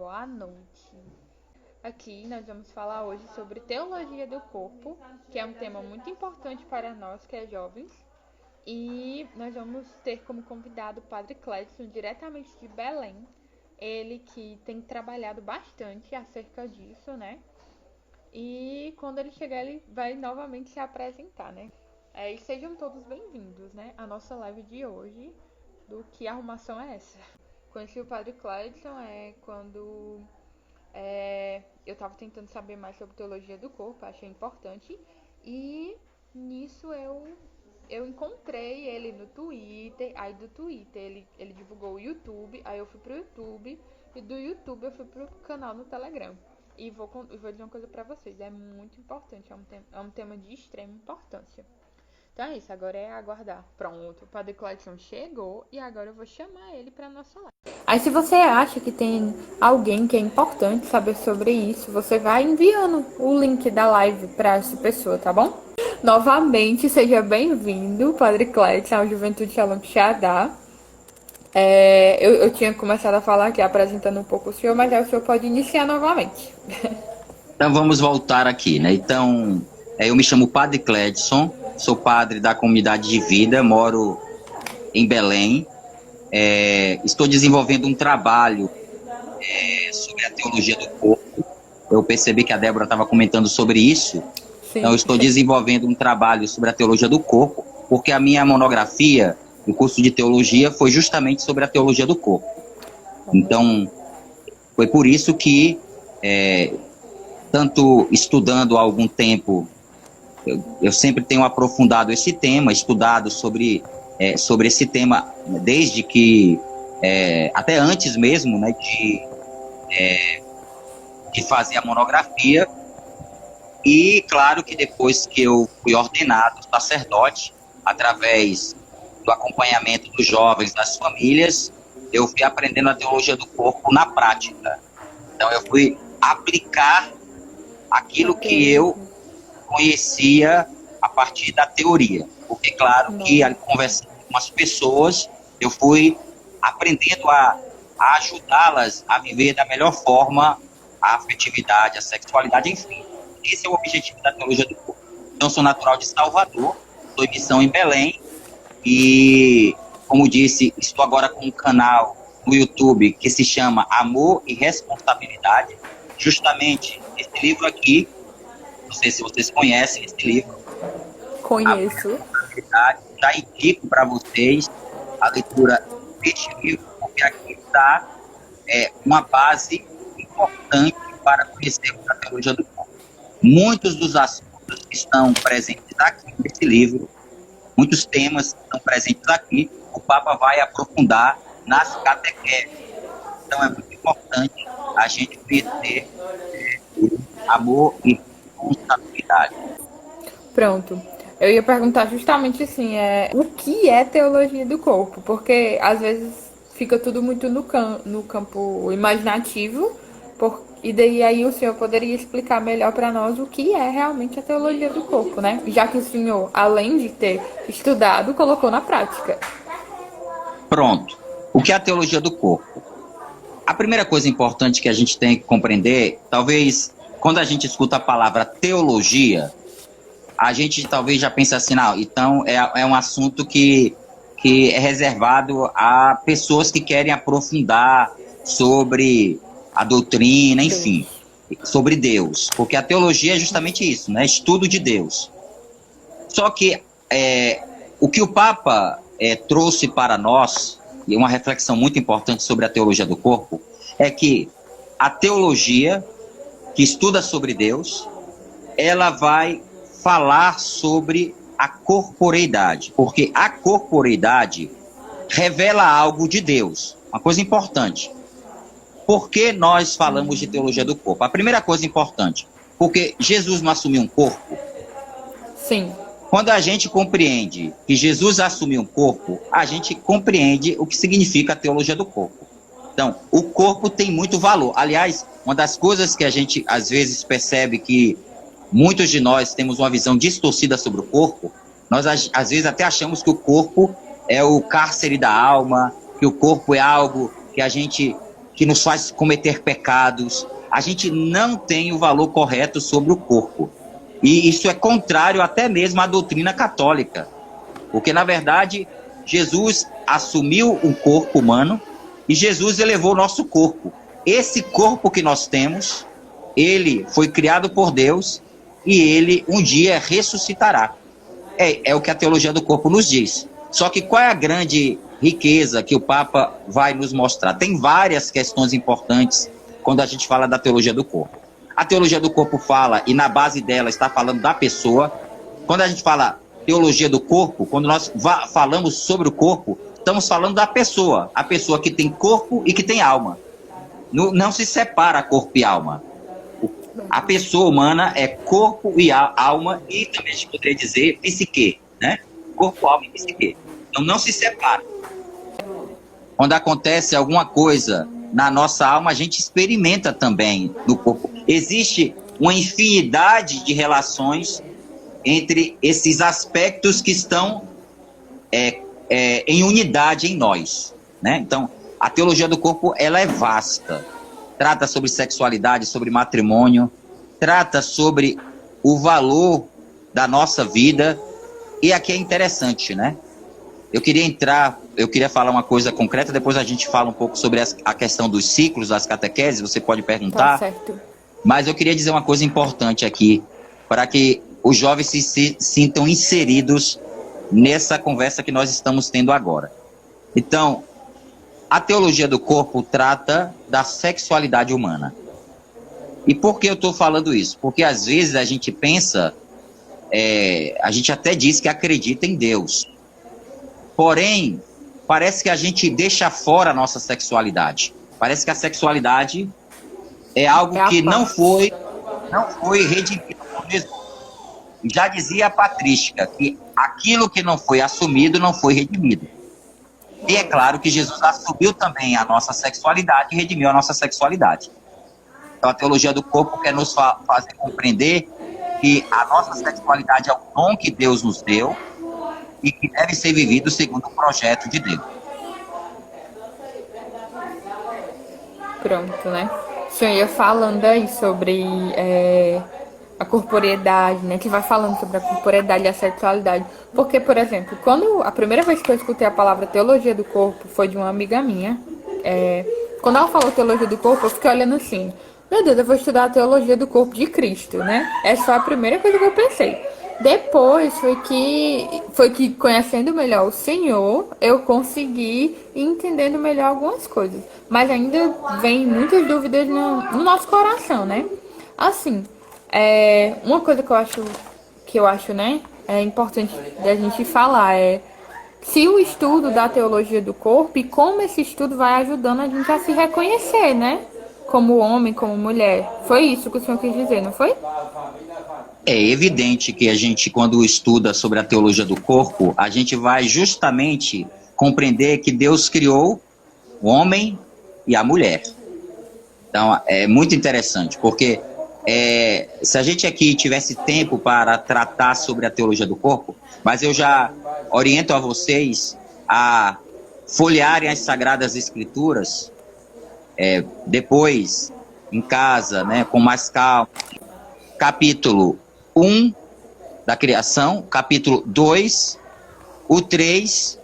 boa noite. Aqui nós vamos falar hoje sobre teologia do corpo, que é um tema muito importante para nós que é jovens. E nós vamos ter como convidado o Padre Cledson, diretamente de Belém. Ele que tem trabalhado bastante acerca disso, né? E quando ele chegar, ele vai novamente se apresentar, né? E sejam todos bem-vindos, né? A nossa live de hoje, do Que Arrumação é Essa? Conheci o Padre Cledson quando eu estava tentando saber mais sobre teologia do corpo, achei importante. E nisso eu encontrei ele no Twitter. Aí do Twitter ele divulgou o YouTube, aí eu fui pro YouTube. E do YouTube eu fui pro canal no Telegram. E vou dizer uma coisa pra vocês, é muito importante, é um tema de extrema importância. Então é isso, agora é aguardar. Pronto, o Padre Cledson chegou e agora eu vou chamar ele pra nossa live. Aí se você acha que tem alguém que é importante saber sobre isso, você vai enviando o link da live pra essa pessoa, tá bom? Novamente, seja bem-vindo, Padre Cledson, ao Juventude Shalom Xadá. Eu tinha começado a falar aqui, apresentando um pouco o senhor, mas aí o senhor pode iniciar novamente. Então vamos voltar aqui, né? Então, eu me chamo Padre Cledson, sou padre da comunidade de vida, moro em Belém. Estou desenvolvendo um trabalho sobre a teologia do corpo. Eu percebi que a Débora estava comentando sobre isso. Sim. Então, eu estou desenvolvendo um trabalho sobre a teologia do corpo, porque a minha monografia, o curso de teologia, foi justamente sobre a teologia do corpo. Então, foi por isso que, tanto estudando há algum tempo, eu sempre tenho aprofundado esse tema, estudado sobre esse tema, desde que, até antes mesmo, né, de fazer a monografia. E claro que depois que eu fui ordenado sacerdote, através do acompanhamento dos jovens, das famílias, eu fui aprendendo a teologia do corpo na prática. Então eu fui aplicar aquilo que eu conhecia a partir da teoria. Porque claro que, conversando com as pessoas, eu fui aprendendo a ajudá-las a viver da melhor forma a afetividade, a sexualidade, enfim. Esse é o objetivo da teologia do corpo. Então, sou natural de Salvador, estou em missão em Belém e, como disse, estou agora com um canal no YouTube que se chama Amor e Responsabilidade. Justamente esse livro aqui, não sei se vocês conhecem esse livro. Conheço. Já indico para vocês a leitura deste livro, porque aqui está uma base importante para conhecermos a teologia do corpo. Muitos dos assuntos que estão presentes aqui nesse livro, muitos temas que estão presentes aqui, o Papa vai aprofundar nas catequeses. Então é muito importante a gente conhecer amor e responsabilidade. Pronto. Eu ia perguntar justamente assim, o que é teologia do corpo? Porque às vezes fica tudo muito no campo imaginativo, e daí aí o senhor poderia explicar melhor para nós o que é realmente a teologia do corpo, né? Já que o senhor, além de ter estudado, colocou na prática. Pronto. O que é a teologia do corpo? A primeira coisa importante que a gente tem que compreender, talvez quando a gente escuta a palavra teologia, a gente talvez já pense assim, não, então é um assunto que é reservado a pessoas que querem aprofundar sobre a doutrina, enfim, sobre Deus. Porque a teologia é justamente isso, né? Estudo de Deus. Só que o que o Papa trouxe para nós, e uma reflexão muito importante sobre a teologia do corpo, é que a teologia que estuda sobre Deus, ela vai falar sobre a corporeidade, porque a corporeidade revela algo de Deus, uma coisa importante. Por que nós falamos de teologia do corpo? A primeira coisa importante, porque Jesus não assumiu um corpo. Sim. Quando a gente compreende que Jesus assumiu um corpo, a gente compreende o que significa a teologia do corpo. Então, o corpo tem muito valor. Aliás, uma das coisas que a gente às vezes percebe que muitos de nós temos uma visão distorcida sobre o corpo, nós às vezes até achamos que o corpo é o cárcere da alma, que o corpo é algo que a gente que nos faz cometer pecados. A gente não tem o valor correto sobre o corpo. E isso é contrário até mesmo à doutrina católica. Porque, na verdade, Jesus assumiu um corpo humano e Jesus elevou o nosso corpo. Esse corpo que nós temos, ele foi criado por Deus e ele um dia ressuscitará. É o que a teologia do corpo nos diz. Só que qual é a grande riqueza que o Papa vai nos mostrar? Tem várias questões importantes quando a gente fala da teologia do corpo. A teologia do corpo fala, e na base dela está falando da pessoa. Quando a gente fala teologia do corpo, quando nós falamos sobre o corpo, estamos falando da pessoa. A pessoa que tem corpo e que tem alma. Não se separa corpo e alma. A pessoa humana é corpo e alma, e também a gente poderia dizer psique, né? Corpo, alma e psique. Então não se separa. Quando acontece alguma coisa na nossa alma, a gente experimenta também no corpo. Existe uma infinidade de relações entre esses aspectos que estão em unidade em nós, né? Então, a teologia do corpo, ela é vasta. Trata sobre sexualidade, sobre matrimônio, trata sobre o valor da nossa vida. E aqui é interessante, né? Eu queria falar uma coisa concreta, depois a gente fala um pouco sobre a questão dos ciclos, das catequeses, você pode perguntar. Tá certo. Mas eu queria dizer uma coisa importante aqui, para que os jovens se sintam inseridos nessa conversa que nós estamos tendo agora. Então, a teologia do corpo trata da sexualidade humana. E por que eu estou falando isso? Porque às vezes a gente pensa, a gente até diz que acredita em Deus. Porém, parece que a gente deixa fora a nossa sexualidade. Parece que a sexualidade é algo que não foi redimido por Jesus. Já dizia a patrística que aquilo que não foi assumido não foi redimido. E é claro que Jesus assumiu também a nossa sexualidade e redimiu a nossa sexualidade. Então a teologia do corpo quer nos fazer compreender que a nossa sexualidade é o dom que Deus nos deu e que deve ser vivido segundo o projeto de Deus. Pronto, né? O senhor ia falando aí sobre a corporeidade, né? Que vai falando sobre a corporeidade e a sexualidade. Porque, por exemplo, quando a primeira vez que eu escutei a palavra teologia do corpo foi de uma amiga minha. Quando ela falou teologia do corpo, eu fiquei olhando assim: meu Deus, eu vou estudar a teologia do corpo de Cristo, né? Essa foi a primeira coisa que eu pensei. Depois foi que conhecendo melhor o Senhor, eu consegui ir entendendo melhor algumas coisas. Mas ainda vem muitas dúvidas no nosso coração, né? Assim, uma coisa que eu acho, né, importante da gente falar se o estudo da teologia do corpo e como esse estudo vai ajudando a gente a se reconhecer, né? Como homem, como mulher. Foi isso que o senhor quis dizer, não foi? É evidente que a gente, quando estuda sobre a teologia do corpo, a gente vai justamente compreender que Deus criou o homem e a mulher. Então, é muito interessante, porque se a gente aqui tivesse tempo para tratar sobre a teologia do corpo, mas eu já oriento a vocês a folhearem as Sagradas Escrituras, depois, em casa, né, com mais calma. Capítulo 1 da criação, capítulo 2, o 3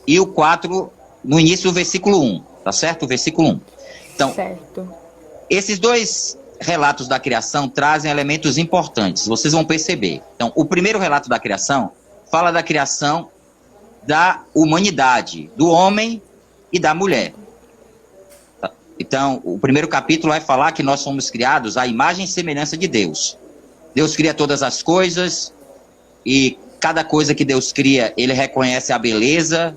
e o 4, no início do versículo 1, tá certo? O versículo 1. Então, certo. Esses dois relatos da criação trazem elementos importantes, vocês vão perceber. Então, o primeiro relato da criação fala da criação da humanidade, do homem e da mulher. Então, o primeiro capítulo vai falar que nós somos criados à imagem e semelhança de Deus. Deus cria todas as coisas e cada coisa que Deus cria, ele reconhece a beleza,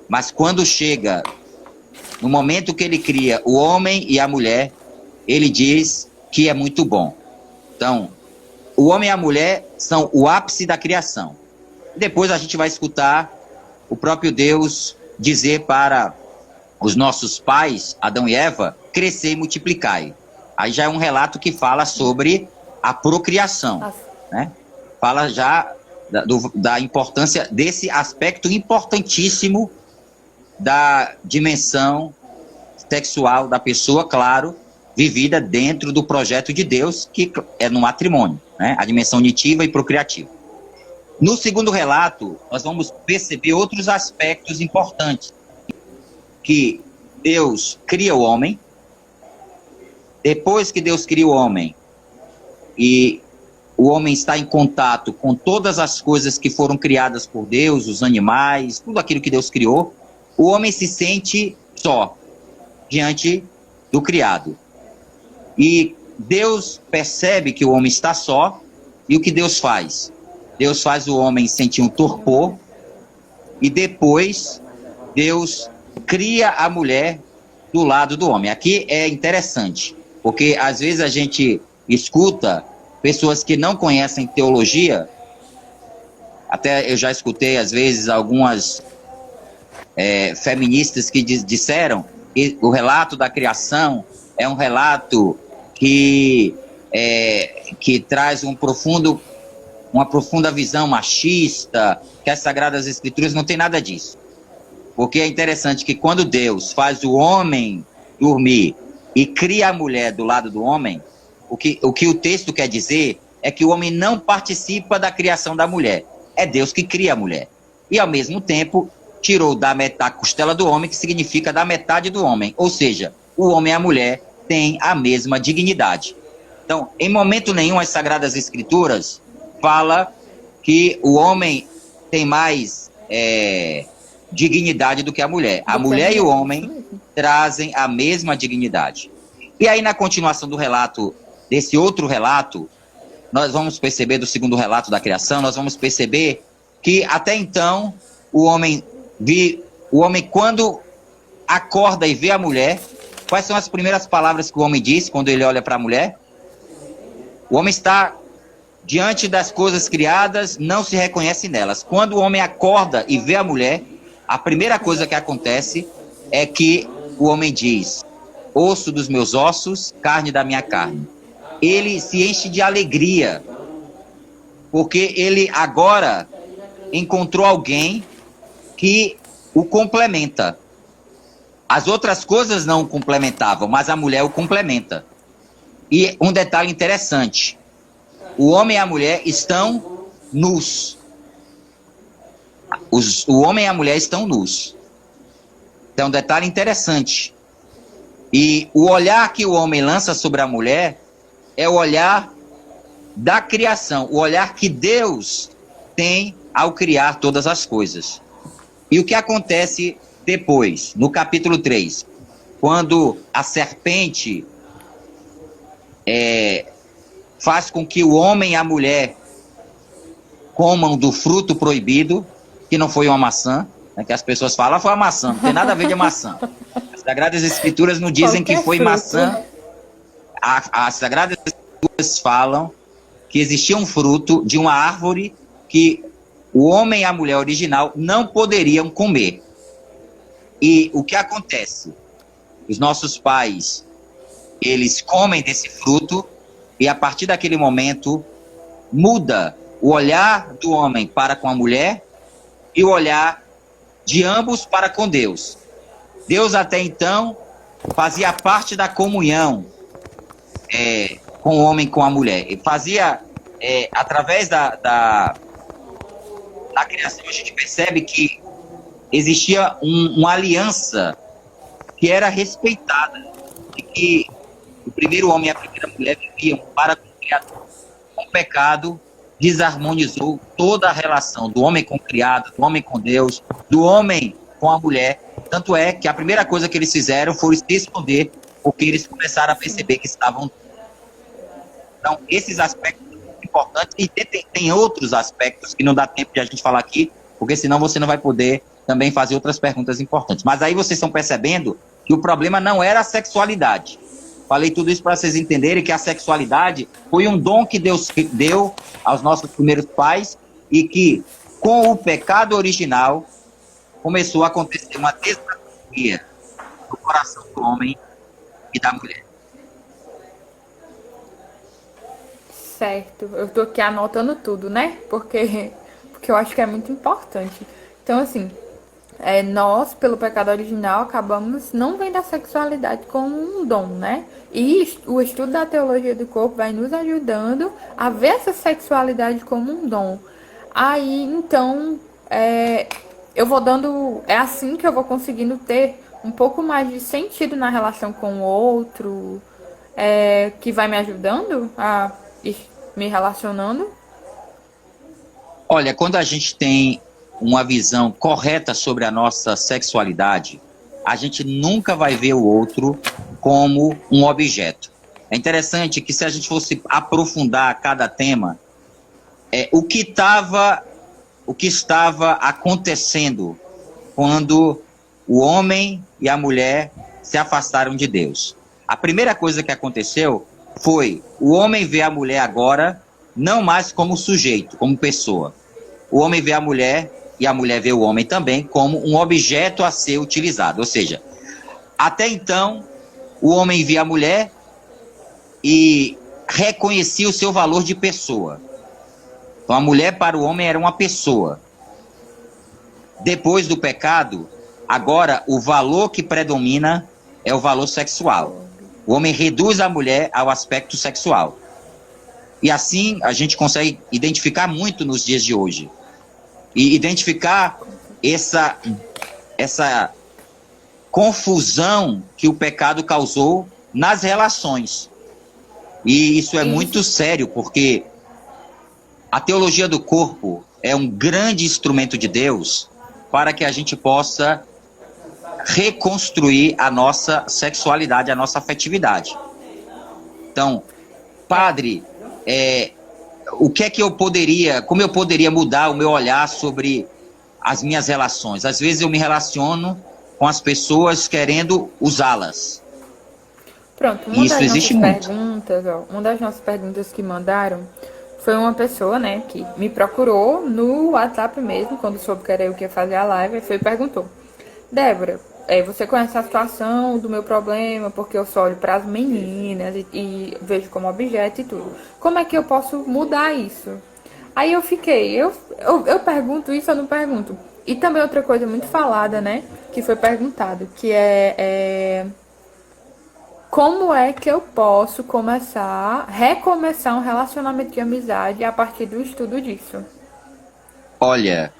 mas quando chega no momento que ele cria o homem e a mulher, ele diz que é muito bom. Então, o homem e a mulher são o ápice da criação. Depois a gente vai escutar o próprio Deus dizer para os nossos pais, Adão e Eva, crescer e multiplicar. Aí já é um relato que fala sobre a procriação, né? Fala já da importância desse aspecto importantíssimo da dimensão sexual da pessoa, claro, vivida dentro do projeto de Deus, que é no matrimônio, né? A dimensão unitiva e procriativa. No segundo relato, nós vamos perceber outros aspectos importantes, que Deus cria o homem, depois que Deus cria o homem, e o homem está em contato com todas as coisas que foram criadas por Deus, os animais, tudo aquilo que Deus criou, o homem se sente só diante do criado. E Deus percebe que o homem está só, e o que Deus faz? Deus faz o homem sentir um torpor, e depois Deus cria a mulher do lado do homem. Aqui é interessante, porque às vezes a gente escuta pessoas que não conhecem teologia, até eu já escutei às vezes algumas feministas que disseram que o relato da criação é um relato que traz uma profunda visão machista, que as Sagradas Escrituras não tem nada disso. Porque é interessante que quando Deus faz o homem dormir e cria a mulher do lado do homem, o que o texto quer dizer é que o homem não participa da criação da mulher. É Deus que cria a mulher. E, ao mesmo tempo, tirou da costela do homem, que significa da metade do homem. Ou seja, o homem e a mulher têm a mesma dignidade. Então, em momento nenhum, as Sagradas Escrituras fala que o homem tem mais dignidade do que a mulher. A mulher e o homem trazem a mesma dignidade. E aí, na continuação do relato, desse outro relato, nós vamos perceber, do segundo relato da criação, nós vamos perceber que até então o homem quando acorda e vê a mulher, quais são as primeiras palavras que o homem diz quando ele olha para a mulher? O homem está diante das coisas criadas, não se reconhece nelas. Quando o homem acorda e vê a mulher, a primeira coisa que acontece é que o homem diz: osso dos meus ossos, carne da minha carne. Ele se enche de alegria, porque ele agora encontrou alguém que o complementa. As outras coisas não o complementavam, mas a mulher o complementa. E um detalhe interessante: o homem e a mulher estão nus. O homem e a mulher estão nus. Então, um detalhe interessante. E o olhar que o homem lança sobre a mulher é o olhar da criação, o olhar que Deus tem ao criar todas as coisas. E o que acontece depois, no capítulo 3, quando a serpente faz com que o homem e a mulher comam do fruto proibido, que não foi uma maçã, né, que as pessoas falam, foi uma maçã, não tem nada a ver de maçã. As Sagradas Escrituras não dizem que foi maçã. As Sagradas Escrituras falam que existia um fruto de uma árvore que o homem e a mulher original não poderiam comer. E o que acontece? Os nossos pais, eles comem desse fruto, e a partir daquele momento muda o olhar do homem para com a mulher e o olhar de ambos para com Deus. Deus até então fazia parte da comunhão com o homem e com a mulher. E fazia, através da criação, a gente percebe que existia uma aliança que era respeitada, de que o primeiro homem e a primeira mulher viviam para com o Criador. O pecado desarmonizou toda a relação do homem com o criado, do homem com Deus, do homem com a mulher. Tanto é que a primeira coisa que eles fizeram foi se esconder, porque eles começaram a perceber que estavam. Então, esses aspectos são muito importantes, e tem outros aspectos que não dá tempo de a gente falar aqui, porque senão você não vai poder também fazer outras perguntas importantes. Mas aí vocês estão percebendo que o problema não era a sexualidade. Falei tudo isso para vocês entenderem que a sexualidade foi um dom que Deus deu aos nossos primeiros pais, e que, com o pecado original, começou a acontecer uma desarmonia no coração do homem e da mulher. Certo, eu tô aqui anotando tudo, né? Porque eu acho que é muito importante. Então, assim, nós, pelo pecado original, acabamos não vendo a sexualidade como um dom, né? E o estudo da teologia do corpo vai nos ajudando a ver essa sexualidade como um dom. Aí, então, eu vou dando... É assim que eu vou conseguindo ter um pouco mais de sentido na relação com o outro, que vai me ajudando a ir me relacionando. Olha, quando a gente tem uma visão correta sobre a nossa sexualidade, a gente nunca vai ver o outro como um objeto. É interessante que se a gente fosse aprofundar cada tema, o que estava acontecendo quando o homem e a mulher se afastaram de Deus. A primeira coisa que aconteceu foi o homem ver a mulher agora não mais como sujeito, como pessoa. O homem vê a mulher e a mulher vê o homem também como um objeto a ser utilizado. Ou seja, até então, o homem via a mulher e reconhecia o seu valor de pessoa. Então, a mulher para o homem era uma pessoa. Depois do pecado, agora o valor que predomina é o valor sexual. O homem reduz a mulher ao aspecto sexual. E assim a gente consegue identificar muito nos dias de hoje. E identificar essa confusão que o pecado causou nas relações. E isso é muito sério, porque a teologia do corpo é um grande instrumento de Deus para que a gente possa reconstruir a nossa sexualidade, a nossa afetividade. Então, padre, o que é que como eu poderia mudar o meu olhar sobre as minhas relações? Às vezes eu me relaciono com as pessoas querendo usá-las. Pronto, uma das nossas perguntas que mandaram foi uma pessoa, né, que me procurou no WhatsApp mesmo, quando soube que era eu que ia fazer a live, e perguntou: Débora, você conhece a situação do meu problema, porque eu só olho para as meninas e vejo como objeto e tudo. Como é que eu posso mudar isso? Aí eu fiquei, eu pergunto isso, eu não pergunto. E também outra coisa muito falada, né, que foi perguntado, que como é que eu posso recomeçar um relacionamento de amizade a partir do estudo disso? Olha,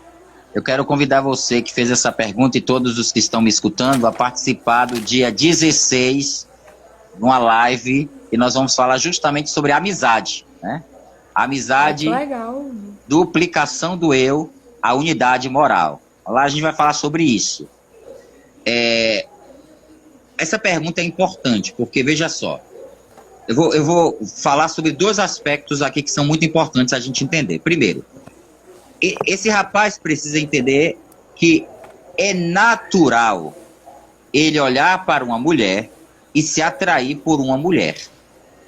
eu quero convidar você que fez essa pergunta e todos os que estão me escutando a participar do dia 16, numa live, e nós vamos falar justamente sobre a amizade, né? Amizade, legal. Duplicação do eu, a unidade moral. Lá a gente vai falar sobre isso. Essa pergunta é importante, porque veja só, eu vou falar sobre dois aspectos aqui que são muito importantes a gente entender. Primeiro, esse rapaz precisa entender que é natural ele olhar para uma mulher e se atrair por uma mulher.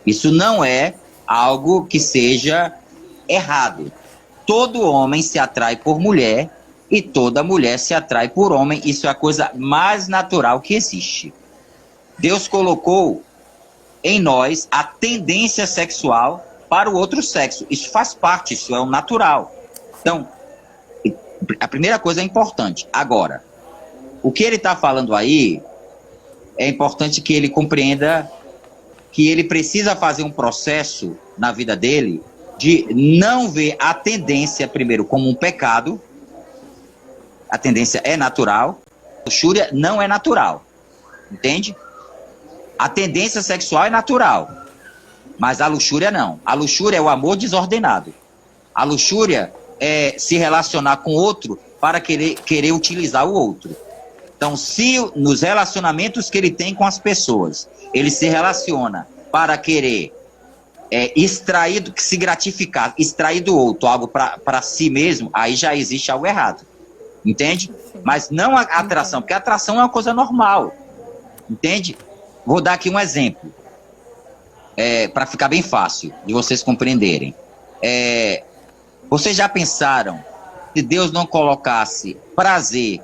Isso não é algo que seja errado. Todo homem se atrai por mulher e toda mulher se atrai por homem. Isso é a coisa mais natural que existe. Deus colocou em nós a tendência sexual para o outro sexo. Isso faz parte, isso é o natural. Então, a primeira coisa é importante. Agora, o que ele está falando aí, é importante que ele compreenda que ele precisa fazer um processo na vida dele de não ver a tendência, primeiro, como um pecado. A tendência é natural. A luxúria não é natural. Entende? A tendência sexual é natural, mas a luxúria não. A luxúria é o amor desordenado. A luxúria é se relacionar com outro para querer utilizar o outro. Então, se nos relacionamentos que ele tem com as pessoas, ele se relaciona para querer extrair, se gratificar, extrair do outro algo para si mesmo, aí já existe algo errado. Entende? Mas não a atração, porque a atração é uma coisa normal. Entende? Vou dar aqui um exemplo, para ficar bem fácil de vocês compreenderem. Vocês já pensaram, se Deus não colocasse prazer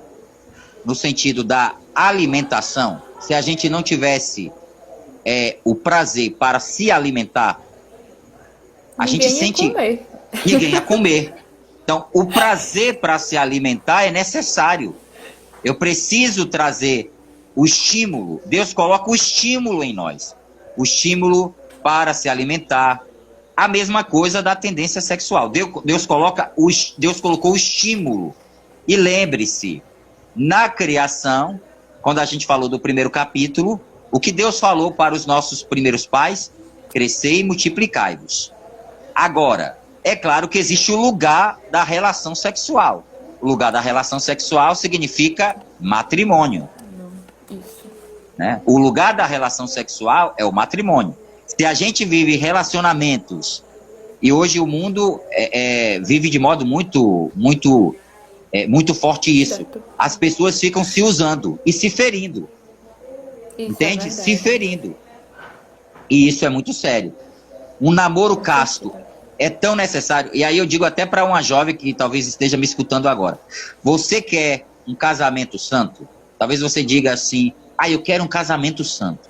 no sentido da alimentação, se a gente não tivesse o prazer para se alimentar, ninguém ia comer. Então, o prazer para se alimentar é necessário. Eu preciso trazer o estímulo. Deus coloca o estímulo em nós. O estímulo para se alimentar. A mesma coisa da tendência sexual. Deus colocou o estímulo. E lembre-se, na criação, quando a gente falou do primeiro capítulo, o que Deus falou para os nossos primeiros pais? Crescei e multiplicai-vos. Agora, é claro que existe o lugar da relação sexual. O lugar da relação sexual significa matrimônio. Isso. Né? O lugar da relação sexual é o matrimônio. Se a gente vive relacionamentos, e hoje o mundo vive de modo muito forte isso, Certo. as pessoas ficam se usando e se ferindo. Isso Entende? é Se verdade. ferindo. E isso é muito sério. Um namoro casto é tão necessário. E aí eu digo até para uma jovem que talvez esteja me escutando agora. Você quer um casamento santo? Talvez você diga assim, eu quero um casamento santo.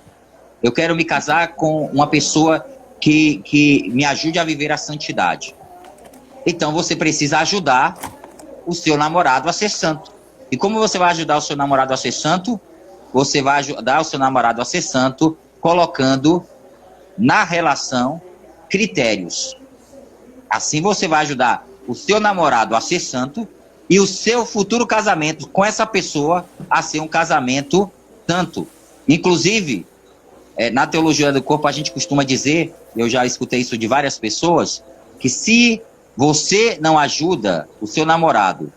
Eu quero me casar com uma pessoa que me ajude a viver a santidade. Então você precisa ajudar o seu namorado a ser santo. E como você vai ajudar o seu namorado a ser santo? Você vai ajudar o seu namorado a ser santo colocando na relação critérios. Assim você vai ajudar o seu namorado a ser santo e o seu futuro casamento com essa pessoa a ser um casamento santo. Inclusive, na teologia do corpo a gente costuma dizer, eu já escutei isso de várias pessoas, que se você não ajuda o seu namorado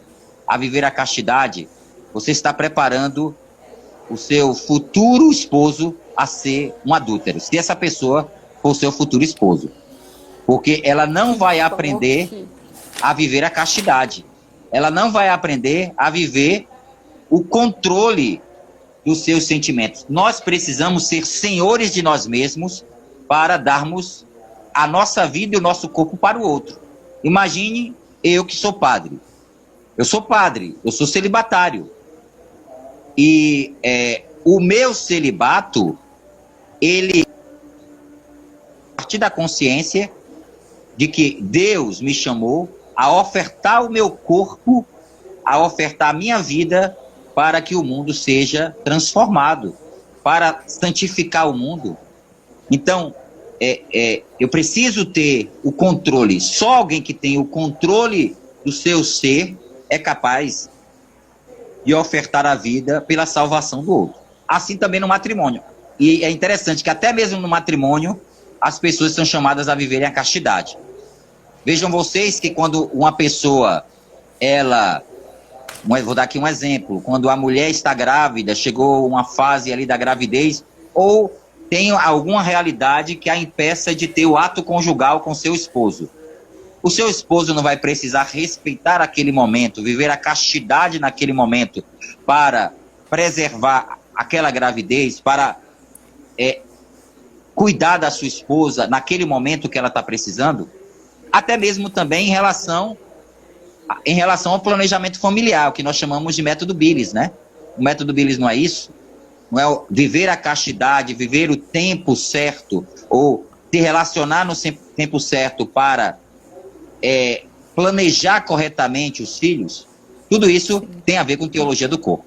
a viver a castidade, você está preparando o seu futuro esposo a ser um adúltero. Se essa pessoa for o seu futuro esposo. Porque ela não vai aprender a viver a castidade. Ela não vai aprender a viver o controle dos seus sentimentos. Nós precisamos ser senhores de nós mesmos para darmos a nossa vida e o nosso corpo para o outro. Imagine eu que sou padre. Eu sou padre, eu sou celibatário. E o meu celibato, ele a partir da consciência de que Deus me chamou a ofertar o meu corpo, a ofertar a minha vida para que o mundo seja transformado, para santificar o mundo. Então, eu preciso ter o controle. Só alguém que tem o controle do seu ser é capaz de ofertar a vida pela salvação do outro. Assim também no matrimônio. E é interessante que até mesmo no matrimônio as pessoas são chamadas a viverem a castidade. Vejam vocês que quando uma pessoa, vou dar aqui um exemplo, quando a mulher está grávida, chegou uma fase ali da gravidez, ou tem alguma realidade que a impeça de ter o ato conjugal com seu esposo. O seu esposo não vai precisar respeitar aquele momento, viver a castidade naquele momento, para preservar aquela gravidez, para cuidar da sua esposa naquele momento que ela está precisando? Até mesmo também em relação ao planejamento familiar, o que nós chamamos de método Billis, né? O método Billis não é isso? Não é viver a castidade, viver o tempo certo, ou se relacionar no tempo certo para planejar corretamente os filhos? Tudo isso tem a ver com teologia do corpo.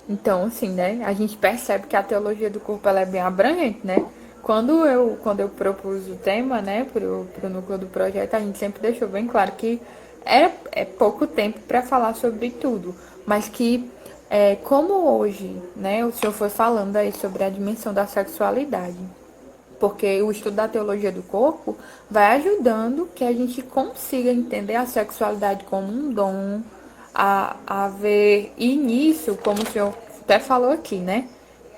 Então, assim, né, a gente percebe que a teologia do corpo ela é bem abrangente, né? Quando eu propus o tema, né, pro núcleo do projeto, a gente sempre deixou bem claro que é pouco tempo para falar sobre tudo, mas que como hoje, né, o senhor foi falando aí sobre a dimensão da sexualidade, porque o estudo da teologia do corpo vai ajudando que a gente consiga entender a sexualidade como um dom, a ver, e nisso, como o senhor até falou aqui, né,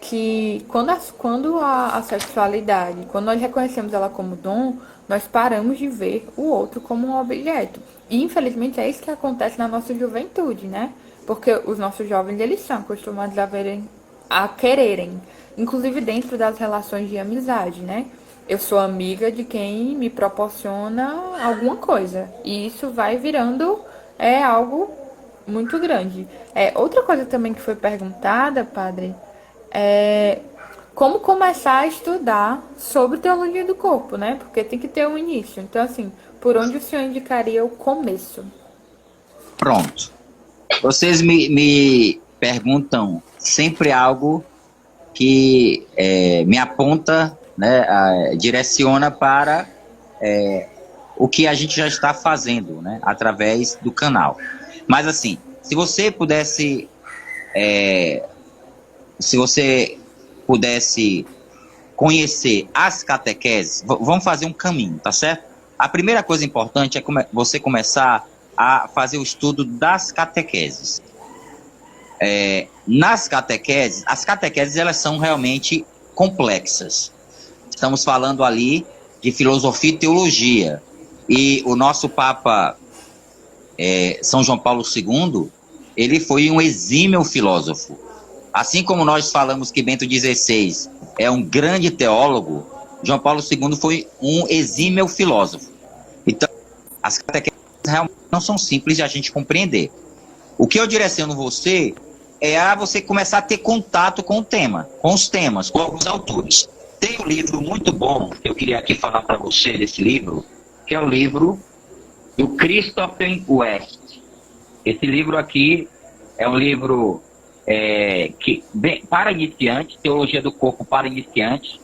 que quando a sexualidade, quando nós reconhecemos ela como dom, nós paramos de ver o outro como um objeto. E infelizmente é isso que acontece na nossa juventude, né? Porque os nossos jovens, eles são acostumados a quererem, inclusive dentro das relações de amizade, né? Eu sou amiga de quem me proporciona alguma coisa. E isso vai virando algo muito grande. Outra coisa também que foi perguntada, padre, como começar a estudar sobre teologia do corpo, né? Porque tem que ter um início. Então, assim, por onde o senhor indicaria o começo? Pronto. Vocês me perguntam sempre algo que me aponta, né, direciona para o que a gente já está fazendo, né, através do canal. Mas assim, se você pudesse conhecer as catequeses, vamos fazer um caminho, tá certo? A primeira coisa importante é você começar a fazer o estudo das catequeses. Nas catequeses, as catequeses elas são realmente complexas. Estamos falando ali de filosofia e teologia. E o nosso Papa São João Paulo II, ele foi um exímio filósofo. Assim como nós falamos que Bento XVI é um grande teólogo, João Paulo II foi um exímio filósofo. Então, as catequeses realmente não são simples de a gente compreender. O que eu direciono você é a você começar a ter contato com o tema, com os temas, com alguns autores. Tem um livro muito bom, que eu queria aqui falar para você desse livro, que é o livro do Christopher West. Esse livro aqui é um livro para iniciantes, Teologia do Corpo para iniciantes.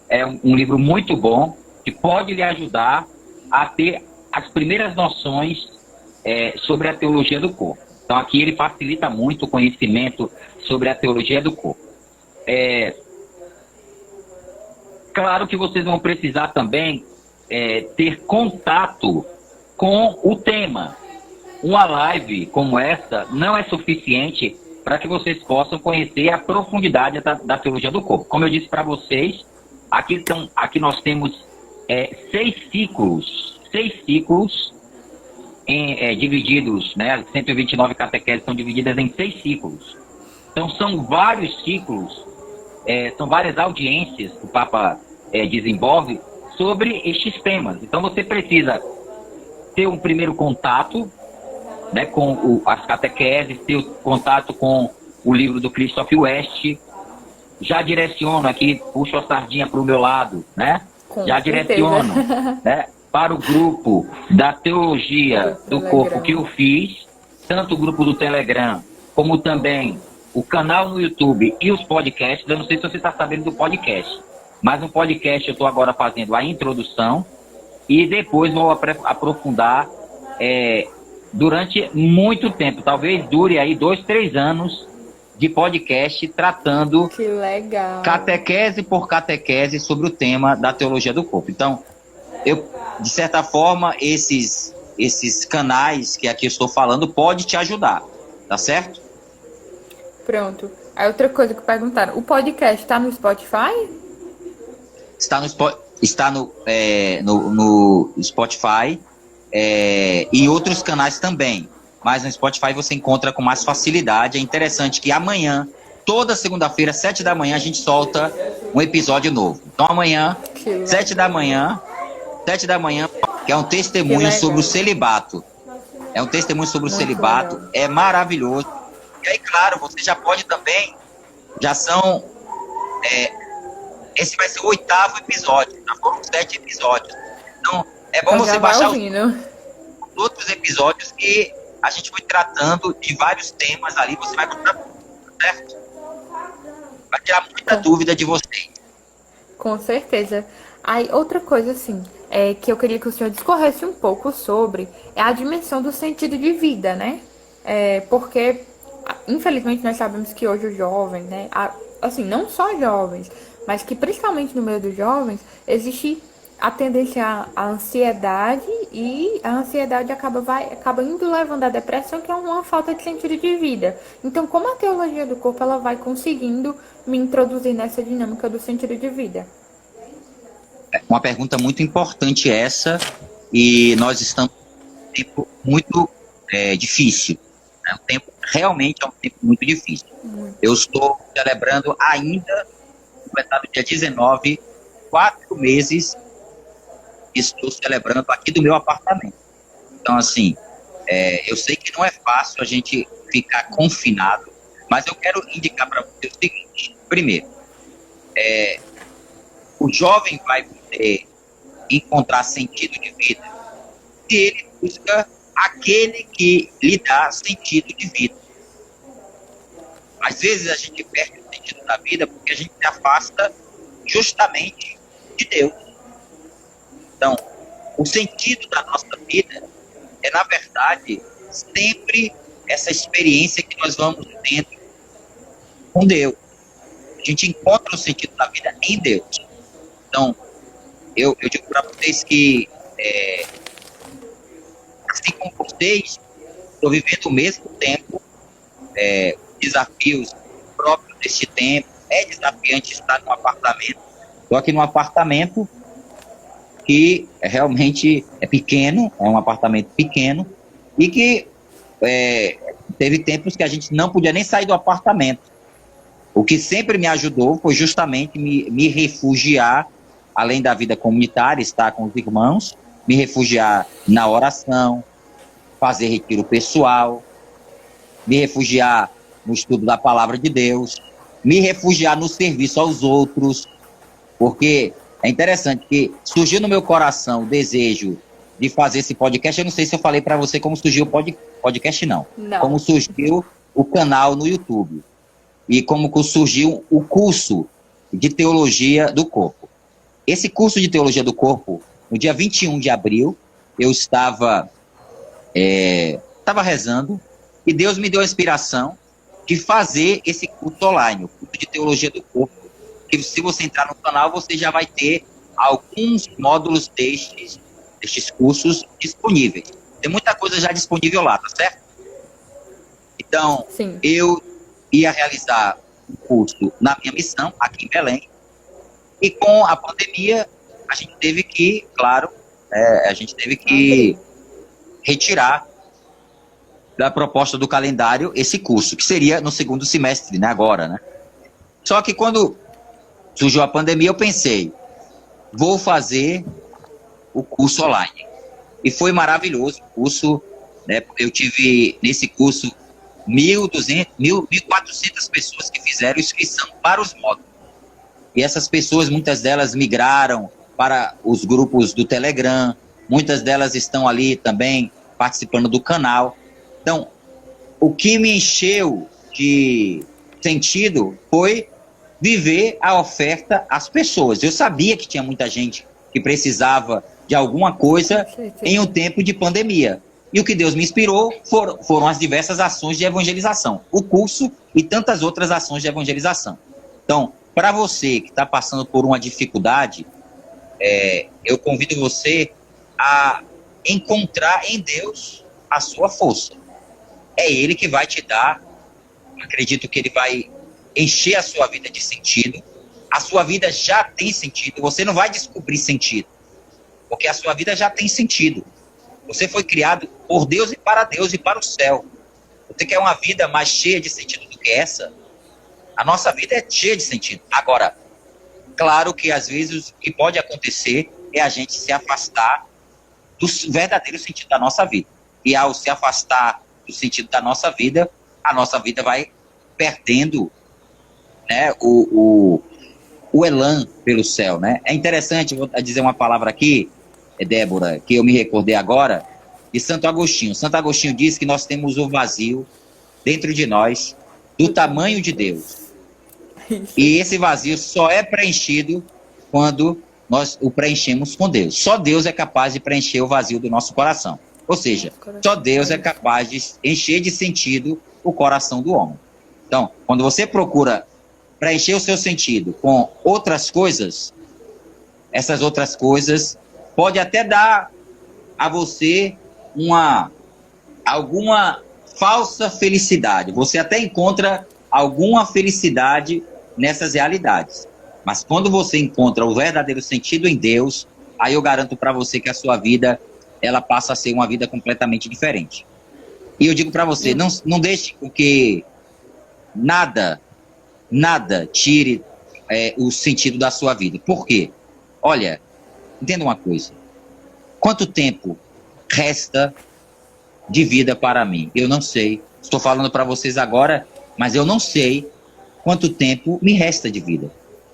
É um livro muito bom, que pode lhe ajudar a ter as primeiras noções sobre a teologia do corpo. Então aqui ele facilita muito o conhecimento sobre a teologia do corpo. Claro que vocês vão precisar também ter contato com o tema. Uma live como essa não é suficiente para que vocês possam conhecer a profundidade da teologia do corpo. Como eu disse para vocês, aqui nós temos 6 ciclos divididos, né? As 129 catequeses são divididas em 6 ciclos. Então são vários ciclos, são várias audiências que o Papa desenvolve sobre estes temas. Então você precisa ter um primeiro contato, né, com as catequeses, ter contato com o livro do Christopher West. Já direciono aqui, puxo a sardinha para o meu lado, né? Já direciono, né, para o grupo da teologia do corpo que eu fiz, tanto o grupo do Telegram, como também o canal no YouTube e os podcasts. Eu não sei se você está sabendo do podcast, mas no podcast eu estou agora fazendo a introdução e depois vou aprofundar durante muito tempo. Talvez dure aí 2, 3 anos de podcast tratando catequese por catequese sobre o tema da teologia do corpo. Então, de certa forma, esses canais que aqui eu estou falando pode te ajudar, tá certo? Pronto. Aí outra coisa que perguntaram, o podcast está no Spotify? Está no Spotify e outros canais também. Mas no Spotify você encontra com mais facilidade. É interessante que amanhã, toda segunda-feira, 7 da manhã, a gente solta um episódio novo. Então amanhã, 7 da manhã, que é um testemunho sobre o celibato. É um testemunho sobre o celibato. Legal. É maravilhoso. E aí, claro, você já pode também, já são... esse vai ser o 8º episódio. Já foram 7 episódios. Então, é bom você baixar os outros episódios que a gente foi tratando de vários temas ali. Você vai gostar, certo? Vai tirar muita dúvida de vocês. Com certeza. Aí, outra coisa, assim, que eu queria que o senhor discorresse um pouco sobre é a dimensão do sentido de vida, né? Porque, infelizmente, nós sabemos que hoje os jovens, né? Assim, não só jovens, mas que principalmente no meio dos jovens, existe a tendência à ansiedade, e a ansiedade acaba indo levando à depressão, que é uma falta de sentido de vida. Então, como a teologia do corpo ela vai conseguindo me introduzir nessa dinâmica do sentido de vida? Uma pergunta muito importante essa, e nós estamos num tempo muito difícil. Né? Realmente é um tempo muito difícil. Eu estou celebrando ainda, completado dia 19, 4 meses, estou celebrando aqui do meu apartamento. Então, assim, eu sei que não é fácil a gente ficar confinado, mas eu quero indicar para você o seguinte. Primeiro, o jovem vai poder encontrar sentido de vida se ele busca aquele que lhe dá sentido de vida. Às vezes a gente perde o sentido da vida porque a gente se afasta justamente de Deus. Então, o sentido da nossa vida é, na verdade, sempre essa experiência que nós vamos tendo com Deus. A gente encontra o sentido da vida em Deus. Então, eu digo para vocês que, assim como vocês, estou vivendo o mesmo tempo, desafios próprios deste tempo. É desafiante estar num apartamento. Estou aqui num apartamento que realmente é pequeno, é um apartamento pequeno, e que teve tempos que a gente não podia nem sair do apartamento. O que sempre me ajudou foi justamente me refugiar, além da vida comunitária, estar com os irmãos, me refugiar na oração, fazer retiro pessoal, me refugiar no estudo da palavra de Deus, me refugiar no serviço aos outros, porque é interessante que surgiu no meu coração o desejo de fazer esse podcast. Eu não sei se eu falei para você como surgiu o podcast, não. Como surgiu o canal no YouTube. E como surgiu o curso de Teologia do Corpo. Esse curso de Teologia do Corpo, no dia 21 de abril, eu estava rezando e Deus me deu a inspiração de fazer esse curso online, o curso de Teologia do Corpo. Que se você entrar no canal, você já vai ter alguns módulos destes cursos disponíveis. Tem muita coisa já disponível lá, tá certo? Então, sim, eu ia realizar um curso na minha missão, aqui em Belém, e com a pandemia, a gente teve que, claro, retirar da proposta do calendário esse curso, que seria no segundo semestre, né, agora, né? Só que quando surgiu a pandemia, eu pensei, vou fazer o curso online. E foi maravilhoso o curso, né? Eu tive nesse curso 1.400 pessoas que fizeram inscrição para os módulos. E essas pessoas, muitas delas migraram para os grupos do Telegram, muitas delas estão ali também participando do canal. Então, o que me encheu de sentido foi viver a oferta às pessoas. Eu sabia que tinha muita gente que precisava de alguma coisa em um tempo de pandemia. E o que Deus me inspirou foram as diversas ações de evangelização. O curso e tantas outras ações de evangelização. Então, para você que está passando por uma dificuldade, eu convido você a encontrar em Deus a sua força. É Ele que vai te dar, acredito que Ele vai encher a sua vida de sentido. A sua vida já tem sentido, você não vai descobrir sentido, porque a sua vida já tem sentido. Você foi criado por Deus e para o céu. Você quer uma vida mais cheia de sentido do que essa? A nossa vida é cheia de sentido. Agora, claro que às vezes o que pode acontecer é a gente se afastar do verdadeiro sentido da nossa vida. E ao se afastar do sentido da nossa vida, a nossa vida vai perdendo, né, o elan pelo céu, né? É interessante, vou dizer uma palavra aqui, Débora, que eu me recordei agora, de Santo Agostinho. Santo Agostinho diz que nós temos o vazio dentro de nós, do tamanho de Deus. E esse vazio só é preenchido quando nós o preenchemos com Deus. Só Deus é capaz de preencher o vazio do nosso coração. Ou seja, só Deus é capaz de encher de sentido o coração do homem. Então, quando você procura preencher o seu sentido com outras coisas, essas outras coisas pode até dar a você alguma falsa felicidade. Você até encontra alguma felicidade nessas realidades. Mas quando você encontra o verdadeiro sentido em Deus, aí eu garanto para você que a sua vida, ela passa a ser uma vida completamente diferente. E eu digo para você, não deixe com que nada tire o sentido da sua vida. Por quê? Olha, entenda uma coisa. Quanto tempo resta de vida para mim? Eu não sei. Estou falando para vocês agora, mas eu não sei quanto tempo me resta de vida.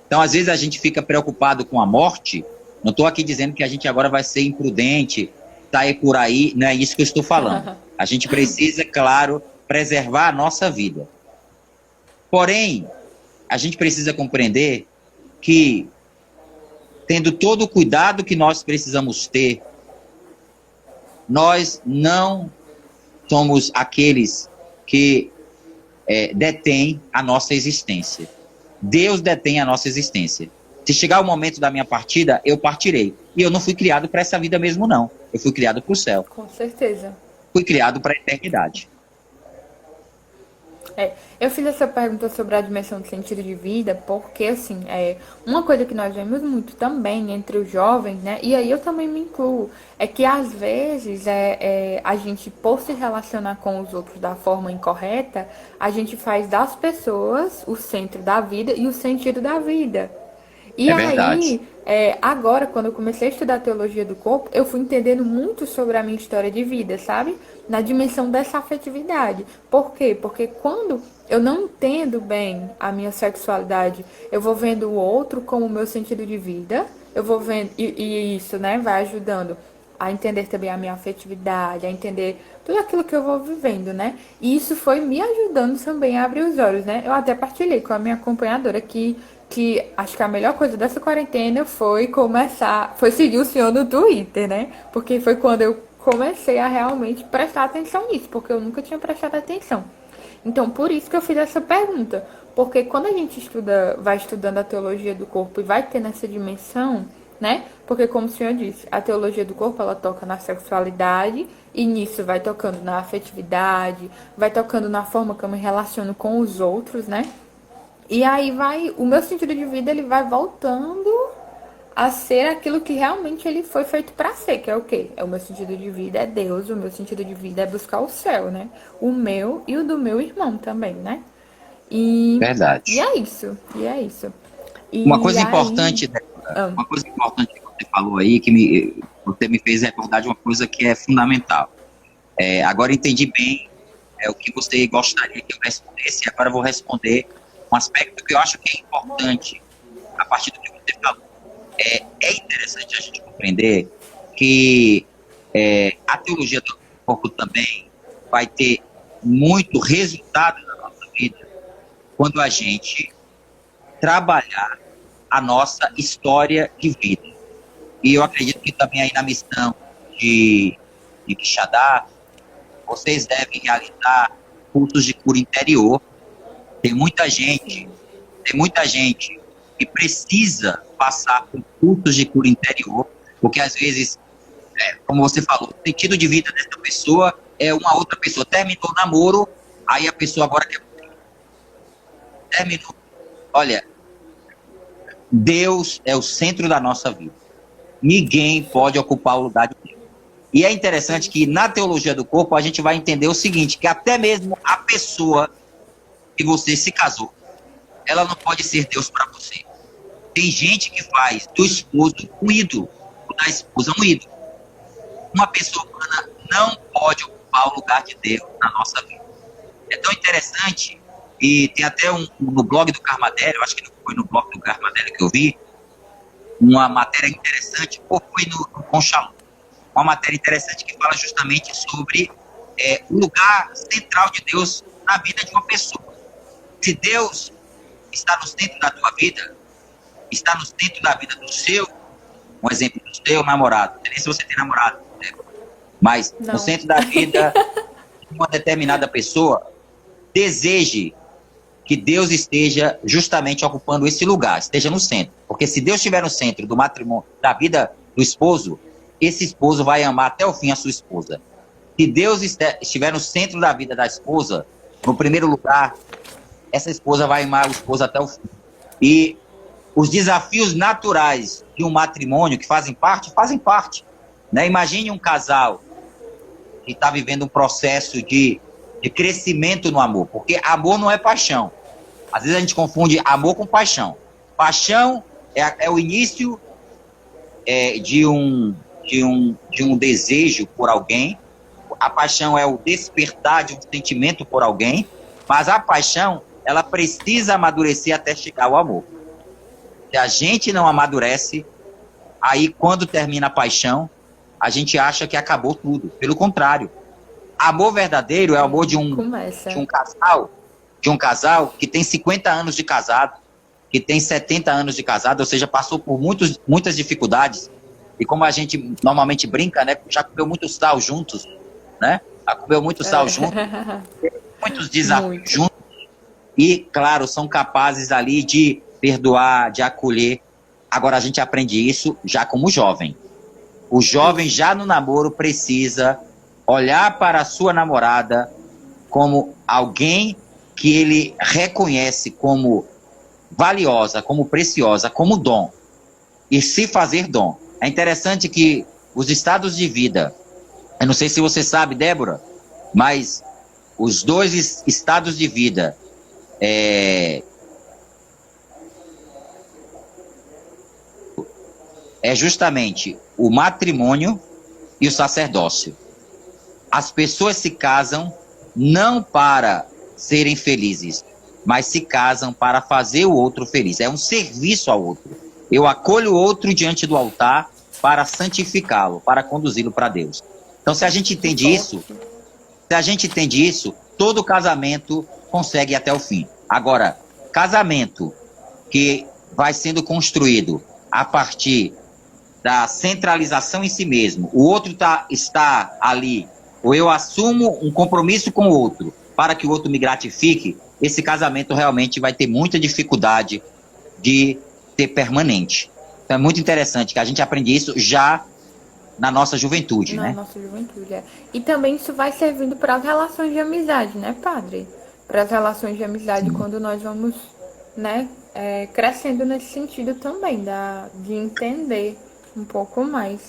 Então, às vezes, a gente fica preocupado com a morte. Não estou aqui dizendo que a gente agora vai ser imprudente, sair por aí, não é isso que eu estou falando. A gente precisa, claro, preservar a nossa vida. Porém, a gente precisa compreender que, tendo todo o cuidado que nós precisamos ter, nós não somos aqueles que detêm a nossa existência. Deus detém a nossa existência. Se chegar o momento da minha partida, eu partirei. E eu não fui criado para essa vida mesmo, não. Eu fui criado para o céu. Com certeza. Fui criado para a eternidade. Eu fiz essa pergunta sobre a dimensão do sentido de vida porque, assim, uma coisa que nós vemos muito também entre os jovens, né, e aí eu também me incluo, é que às vezes a gente, por se relacionar com os outros da forma incorreta, a gente faz das pessoas o centro da vida e o sentido da vida. E Verdade. aí, agora, quando eu comecei a estudar teologia do corpo, eu fui entendendo muito sobre a minha história de vida, sabe? Na dimensão dessa afetividade. Por quê? Porque quando eu não entendo bem a minha sexualidade, eu vou vendo o outro como o meu sentido de vida, eu vou vendo, e isso, né, vai ajudando a entender também a minha afetividade, a entender tudo aquilo que eu vou vivendo, né? E isso foi me ajudando também a abrir os olhos, né? Eu até partilhei com a minha acompanhadora que acho que a melhor coisa dessa quarentena foi seguir o senhor no Twitter, né? Porque foi quando eu comecei a realmente prestar atenção nisso, porque eu nunca tinha prestado atenção. Então, por isso que eu fiz essa pergunta, porque quando a gente vai estudando a teologia do corpo e vai tendo essa dimensão, né? Porque como o senhor disse, a teologia do corpo, ela toca na sexualidade e nisso vai tocando na afetividade, vai tocando na forma que eu me relaciono com os outros, né? E aí o meu sentido de vida, ele vai voltando a ser aquilo que realmente ele foi feito para ser, que é o quê? O meu sentido de vida é Deus, o meu sentido de vida é buscar o céu, né? O meu e o do meu irmão também, né? E Verdade. é isso, e é isso. Uma E coisa aí... importante, uma coisa importante que você falou aí, você me fez recordar de uma coisa que é fundamental. Agora entendi bem o que você gostaria que eu respondesse, e agora eu vou responder um aspecto que eu acho que é importante a partir do que você falou. É interessante a gente compreender que a teologia do corpo também vai ter muito resultado na nossa vida quando a gente trabalhar a nossa história de vida. E eu acredito que também aí na missão de Quixadá, vocês devem realizar cursos de cura interior. Tem muita gente que precisa passar por cursos de cura interior, porque às vezes, como você falou, o sentido de vida dessa pessoa é uma outra pessoa. Terminou o namoro, aí a pessoa agora quer... Terminou. Olha, Deus é o centro da nossa vida. Ninguém pode ocupar o lugar de Deus. E é interessante que na teologia do corpo a gente vai entender o seguinte, que até mesmo a pessoa que você se casou, ela não pode ser Deus para você. Tem gente que faz do esposo um ídolo, da esposa um ídolo. Uma pessoa humana não pode ocupar o lugar de Deus na nossa vida. É tão interessante, e tem até no blog do Carmadélio, acho que não foi no blog do Carmadélio que eu vi, uma matéria interessante, ou foi no Conchalão, uma matéria interessante que fala justamente sobre o lugar central de Deus na vida de uma pessoa. Se Deus está no centro da tua vida, está no centro da vida do seu, um exemplo, do seu namorado, não sei se você tem namorado, né? Mas Não. No centro da vida de uma determinada pessoa, deseje que Deus esteja justamente ocupando esse lugar, esteja no centro. Porque se Deus estiver no centro do matrimônio, da vida do esposo, esse esposo vai amar até o fim a sua esposa. Se Deus estiver no centro da vida da esposa, no primeiro lugar, essa esposa vai amar o esposo até o fim. E os desafios naturais de um matrimônio que fazem parte. Né? Imagine um casal que está vivendo um processo de crescimento no amor, porque amor não é paixão. Às vezes a gente confunde amor com paixão. Paixão é o início de um desejo por alguém. A paixão é o despertar de um sentimento por alguém, mas a paixão, ela precisa amadurecer até chegar ao amor. Se a gente não amadurece, aí quando termina a paixão, a gente acha que acabou tudo. Pelo contrário, amor verdadeiro é o amor de um casal que tem 50 anos de casado, que tem 70 anos de casado, ou seja, passou por muitas dificuldades. E como a gente normalmente brinca, né? Já comeu muito sal juntos, né? Já comeu muito sal juntos, muitos desafios juntos. E, claro, são capazes ali de perdoar, de acolher. Agora, a gente aprende isso já como jovem. O jovem, já no namoro, precisa olhar para a sua namorada como alguém que ele reconhece como valiosa, como preciosa, como dom. E se fazer dom. É interessante que os estados de vida, eu não sei se você sabe, Débora, mas os 2 estados de vida é justamente o matrimônio e o sacerdócio. As pessoas se casam não para serem felizes, mas se casam para fazer o outro feliz. É um serviço ao outro. Eu acolho o outro diante do altar para santificá-lo, para conduzi-lo para Deus. Então, se a gente entende isso, todo casamento consegue ir até o fim. Agora, casamento que vai sendo construído a partir da centralização em si mesmo, o outro está ali, ou eu assumo um compromisso com o outro para que o outro me gratifique, esse casamento realmente vai ter muita dificuldade de ser permanente. Então é muito interessante que a gente aprende isso já na nossa juventude, né? Na nossa juventude, é. E também isso vai servindo para as relações de amizade, né, padre? Para as relações de amizade, quando nós vamos, né, crescendo nesse sentido também, de entender um pouco mais.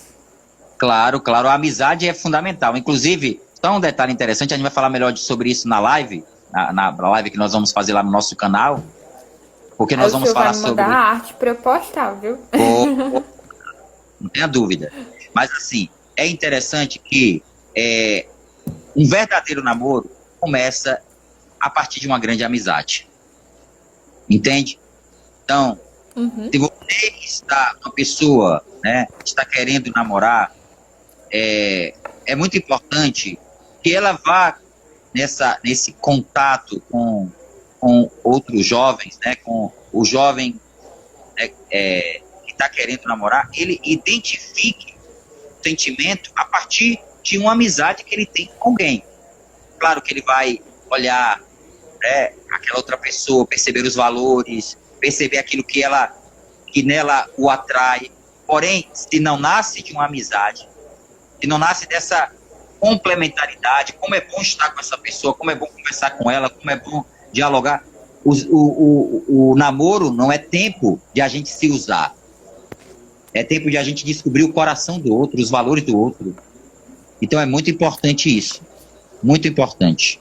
Claro, claro. A amizade é fundamental. Inclusive, só um detalhe interessante, a gente vai falar melhor sobre isso na live, na live que nós vamos fazer lá no nosso canal, porque nós vamos falar sobre... Vai mandar a arte para eu postar, viu? Não tenha dúvida. Mas, assim, é interessante que um verdadeiro namoro começa a partir de uma grande amizade. Entende? Então, se você está, uma pessoa, né, está querendo namorar, é muito importante que ela vá nesse contato com outros jovens, né, com o jovem que está querendo namorar, ele identifique o sentimento a partir de uma amizade que ele tem com alguém. Claro que ele vai olhar, né, aquela outra pessoa, perceber os valores, perceber aquilo que nela o atrai. Porém, se não nasce de uma amizade, se não nasce dessa complementaridade, como é bom estar com essa pessoa, como é bom conversar com ela, como é bom dialogar. O namoro não é tempo de a gente se usar. É tempo de a gente descobrir o coração do outro, os valores do outro. Então é muito importante isso. Muito importante.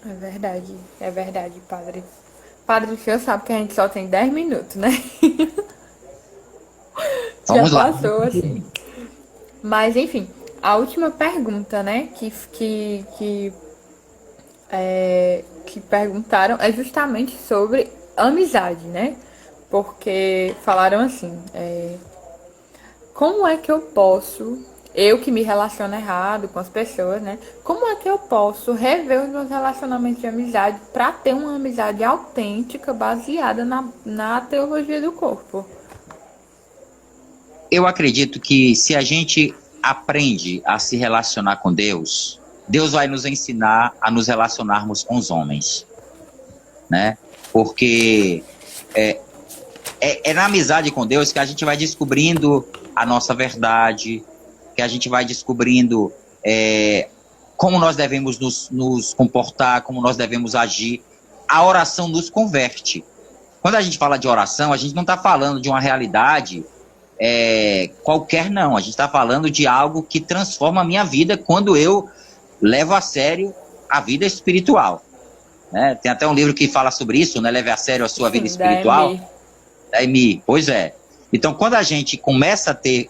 É verdade, padre. Padre, o senhor sabe que a gente só tem 10 minutos, né? Vamos Já lá. passou, assim. Mas, enfim, a última pergunta, né, que perguntaram é justamente sobre amizade, né? Porque falaram assim, como é que eu posso, eu que me relaciono errado com as pessoas, né? Como é que eu posso rever os meus relacionamentos de amizade para ter uma amizade autêntica, baseada na teologia do corpo? Eu acredito que se a gente aprende a se relacionar com Deus, Deus vai nos ensinar a nos relacionarmos com os homens, né? Porque é na amizade com Deus que a gente vai descobrindo a nossa verdade, que a gente vai descobrindo como nós devemos nos comportar, como nós devemos agir. A oração nos converte. Quando a gente fala de oração, a gente não está falando de uma realidade qualquer, não. A gente está falando de algo que transforma a minha vida quando eu levo a sério a vida espiritual. Né? Tem até um livro que fala sobre isso, né? Leve a sério a sua vida espiritual. Da Emi. Pois é. Então, quando a gente começa a ter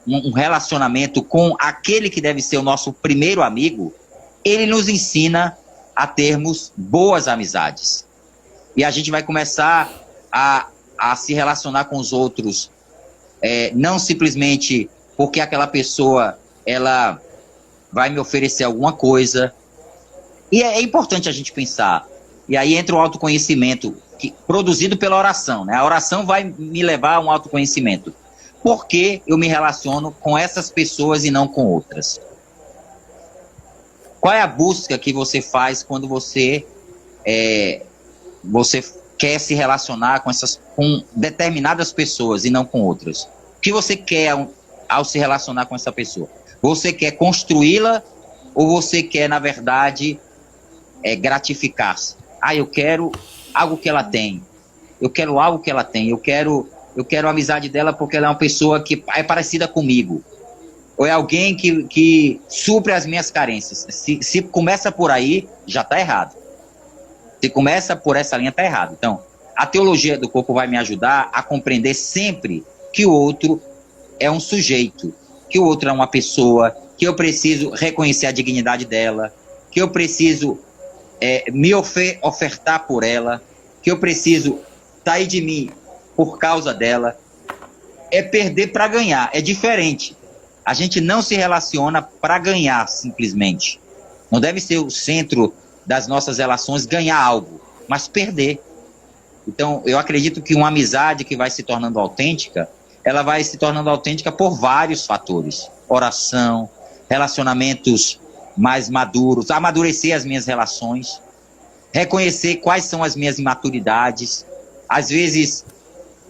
um relacionamento com aquele que deve ser o nosso primeiro amigo, ele nos ensina a termos boas amizades. E a gente vai começar a se relacionar com os outros, não simplesmente porque aquela pessoa, ela vai me oferecer alguma coisa. E é importante a gente pensar. E aí entra o autoconhecimento produzido pela oração, né? A oração vai me levar a um autoconhecimento. Por que eu me relaciono com essas pessoas e não com outras? Qual é a busca que você faz quando você quer se relacionar com determinadas pessoas e não com outras? O que você quer ao se relacionar com essa pessoa? Você quer construí-la ou você quer, na verdade, gratificar-se? Eu quero algo que ela tem. Eu quero algo que ela tem. Eu quero a amizade dela porque ela é uma pessoa que é parecida comigo. Ou é alguém que supre as minhas carências. Se começa por aí, já está errado. Se começa por essa linha, está errado. Então, a teologia do corpo vai me ajudar a compreender sempre que o outro é um sujeito, que o outro é uma pessoa, que eu preciso reconhecer a dignidade dela, que eu preciso me ofertar por ela, que eu preciso sair de mim por causa dela. É perder para ganhar, é diferente. A gente não se relaciona para ganhar, simplesmente. Não deve ser o centro das nossas relações ganhar algo, mas perder. Então, eu acredito que uma amizade que vai se tornando autêntica, ela vai se tornando autêntica por vários fatores. Oração, relacionamentos mais maduros, amadurecer as minhas relações, reconhecer quais são as minhas imaturidades, às vezes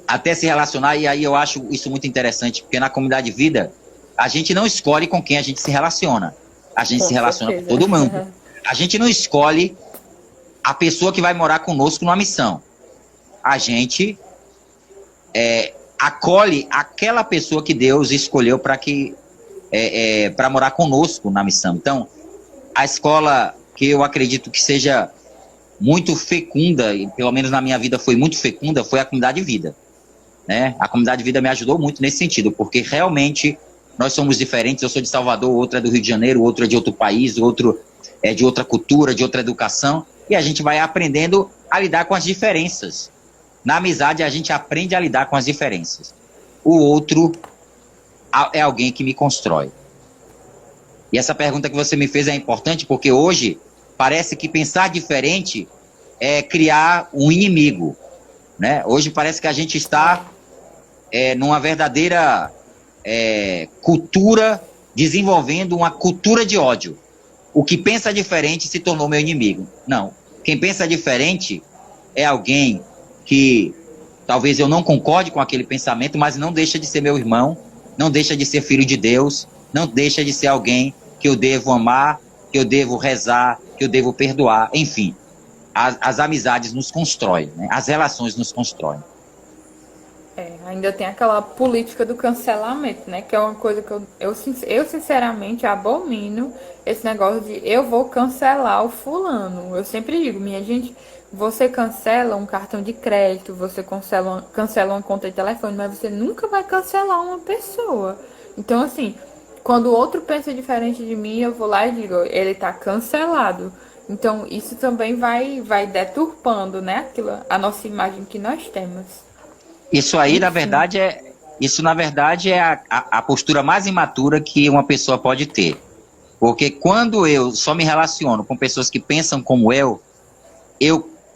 até se relacionar, e aí eu acho isso muito interessante, porque na comunidade de vida, a gente não escolhe com quem a gente se relaciona. A gente se relaciona com todo mundo. A gente não escolhe a pessoa que vai morar conosco numa missão. A gente acolhe aquela pessoa que Deus escolheu para morar conosco na missão. Então, a escola que eu acredito que seja muito fecunda, e pelo menos na minha vida foi muito fecunda, foi a comunidade de vida. Né? A comunidade de vida me ajudou muito nesse sentido, porque realmente nós somos diferentes. Eu sou de Salvador, outro é do Rio de Janeiro, outro é de outro país, outro é de outra cultura, de outra educação, e a gente vai aprendendo a lidar com as diferenças. Na amizade, a gente aprende a lidar com as diferenças. O outro é alguém que me constrói. E essa pergunta que você me fez é importante, porque hoje parece que pensar diferente é criar um inimigo. Né? Hoje parece que a gente está numa verdadeira cultura, desenvolvendo uma cultura de ódio. O que pensa diferente se tornou meu inimigo. Não. Quem pensa diferente é alguém que talvez eu não concorde com aquele pensamento, mas não deixa de ser meu irmão, não deixa de ser filho de Deus, não deixa de ser alguém que eu devo amar, que eu devo rezar, que eu devo perdoar. Enfim, as amizades nos constroem, né? As relações nos constroem. Ainda tem aquela política do cancelamento, né? Que é uma coisa que eu sinceramente abomino, esse negócio de eu vou cancelar o fulano. Eu sempre digo, minha gente, você cancela um cartão de crédito, você cancela uma conta de telefone, mas você nunca vai cancelar uma pessoa. Então, assim, quando o outro pensa diferente de mim, eu vou lá e digo, ele tá cancelado. Então, isso também vai deturpando, né? A nossa imagem que nós temos. Isso aí, na verdade, é a postura mais imatura que uma pessoa pode ter. Porque quando eu só me relaciono com pessoas que pensam como eu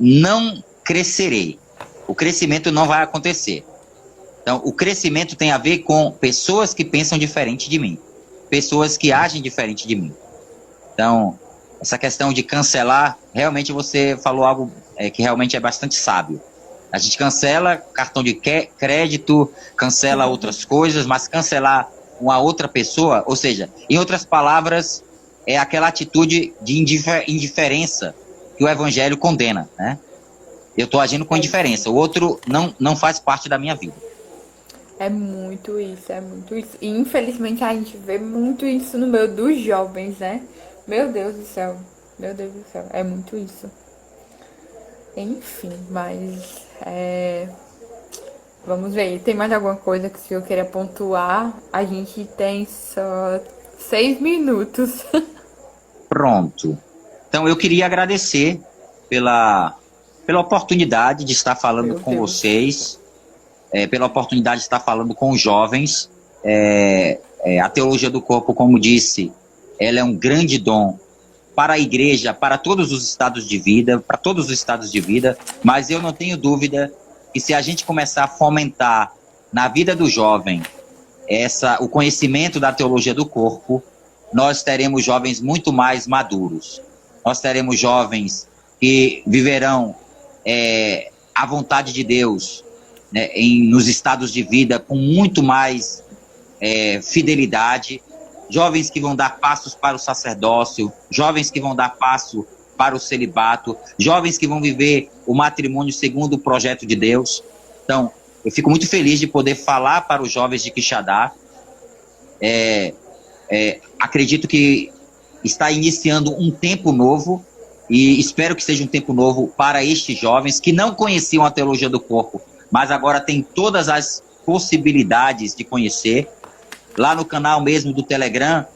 não crescerei. O crescimento não vai acontecer. Então, o crescimento tem a ver com pessoas que pensam diferente de mim. Pessoas que agem diferente de mim. Então, essa questão de cancelar, realmente você falou algo que realmente é bastante sábio. A gente cancela cartão de crédito, cancela outras coisas, mas cancelar uma outra pessoa, ou seja, em outras palavras, é aquela atitude de indiferença que o evangelho condena, né? Eu estou agindo com indiferença, o outro não faz parte da minha vida. É muito isso, é muito isso. E infelizmente a gente vê muito isso no meio dos jovens, né? Meu Deus do céu, é muito isso. Enfim, mas vamos ver, tem mais alguma coisa que o senhor queira pontuar? A gente tem só 6 minutos. Pronto. Então eu queria agradecer pela oportunidade de estar falando com vocês, pela oportunidade de estar falando com os jovens. A teologia do corpo, como disse, ela é um grande dom para a igreja, para todos os estados de vida, mas eu não tenho dúvida que se a gente começar a fomentar na vida do jovem o conhecimento da teologia do corpo, nós teremos jovens muito mais maduros. Nós teremos jovens que viverão a vontade de Deus, né, nos estados de vida com muito mais fidelidade, jovens que vão dar passos para o sacerdócio, jovens que vão dar passo para o celibato, jovens que vão viver o matrimônio segundo o projeto de Deus. Então, eu fico muito feliz de poder falar para os jovens de Quixadá. Acredito que está iniciando um tempo novo e espero que seja um tempo novo para estes jovens que não conheciam a teologia do corpo, mas agora têm todas as possibilidades de conhecer. Lá no canal mesmo do Telegram,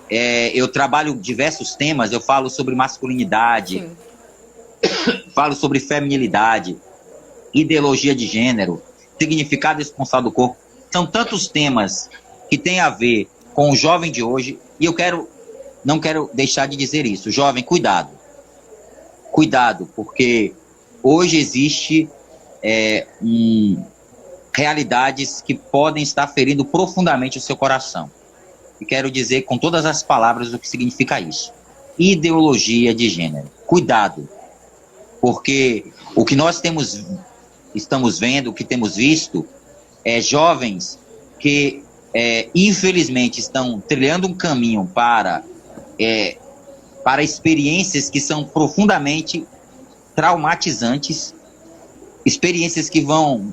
eu trabalho diversos temas, eu falo sobre masculinidade, falo sobre feminilidade, ideologia de gênero, significado responsável do corpo. São tantos temas que têm a ver com o jovem de hoje, e não quero deixar de dizer isso. Jovem, cuidado. Cuidado, porque hoje existe realidades que podem estar ferindo profundamente o seu coração. E quero dizer com todas as palavras o que significa isso. Ideologia de gênero. Cuidado, porque o que nós estamos vendo, o que temos visto, jovens que infelizmente estão trilhando um caminho para experiências que são profundamente traumatizantes, experiências que vão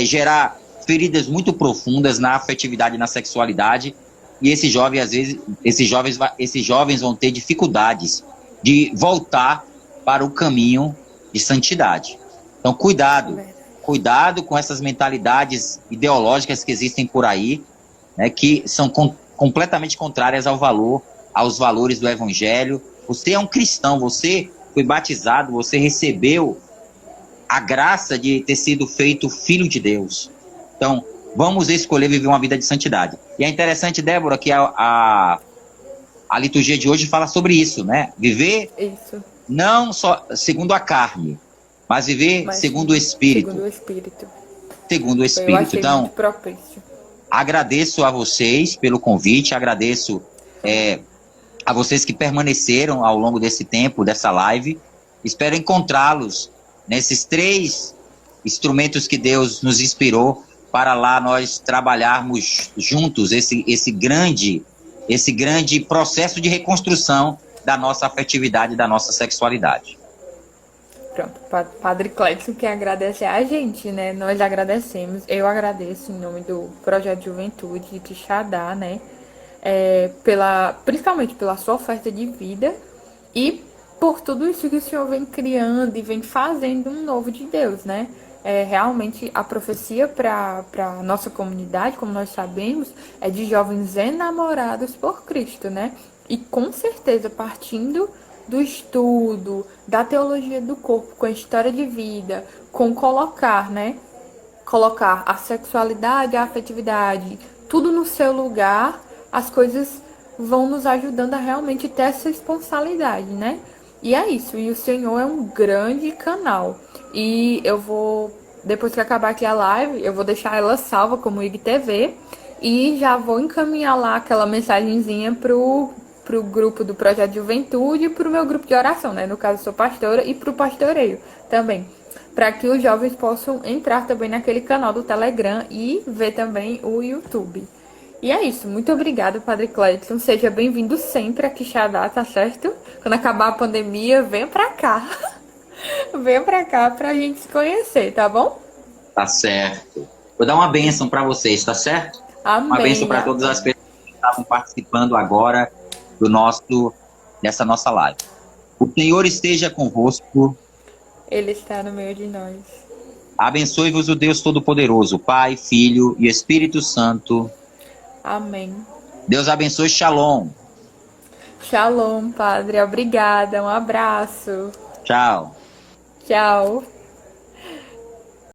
gerar feridas muito profundas na afetividade e na sexualidade, e esses jovens, às vezes, esses jovens vão ter dificuldades de voltar para o caminho de santidade. Então, cuidado com essas mentalidades ideológicas que existem por aí, né, que são completamente contrárias aos valores do Evangelho. Você é um cristão, você foi batizado, você recebeu a graça de ter sido feito filho de Deus. Então, vamos escolher viver uma vida de santidade. E é interessante, Débora, que a liturgia de hoje fala sobre isso, né? Viver não só segundo a carne, mas viver segundo o Espírito. Segundo o Espírito. Então, muito propício. Agradeço a vocês pelo convite, agradeço a vocês que permaneceram ao longo desse tempo, dessa live. Espero encontrá-los nesses 3 instrumentos que Deus nos inspirou para lá nós trabalharmos juntos esse grande processo de reconstrução da nossa afetividade e da nossa sexualidade. Pronto, Padre Cledson que agradece a gente, né? Nós agradecemos, eu agradeço em nome do Projeto de Juventude de Quixadá, né? Principalmente pela sua oferta de vida e por tudo isso que o Senhor vem criando e vem fazendo um novo de Deus, né? Realmente a profecia para a nossa comunidade, como nós sabemos, é de jovens enamorados por Cristo, né? E com certeza, partindo do estudo, da teologia do corpo, com a história de vida, com colocar, né? Colocar a sexualidade, a afetividade, tudo no seu lugar, as coisas vão nos ajudando a realmente ter essa responsabilidade, né? E é isso, e o Senhor é um grande canal. E eu vou, depois que acabar aqui a live, eu vou deixar ela salva como IGTV e já vou encaminhar lá aquela mensagenzinha pro grupo do Projeto de Juventude e pro meu grupo de oração, né? No caso, eu sou pastora, e pro pastoreio também. Para que os jovens possam entrar também naquele canal do Telegram e ver também o YouTube. E é isso, muito obrigada, Padre Cledson. Seja bem-vindo sempre a Quixadá, tá certo? Quando acabar a pandemia, venha pra cá. Venha pra cá pra gente se conhecer, tá bom? Tá certo. Vou dar uma bênção pra vocês, tá certo? Amém. Uma bênção para todas as pessoas que estavam participando agora dessa nossa live. O Senhor esteja convosco. Ele está no meio de nós. Abençoe-vos o Deus Todo-Poderoso, Pai, Filho e Espírito Santo. Amém. Deus abençoe. Shalom. Shalom, Padre. Obrigada. Um abraço. Tchau. Tchau.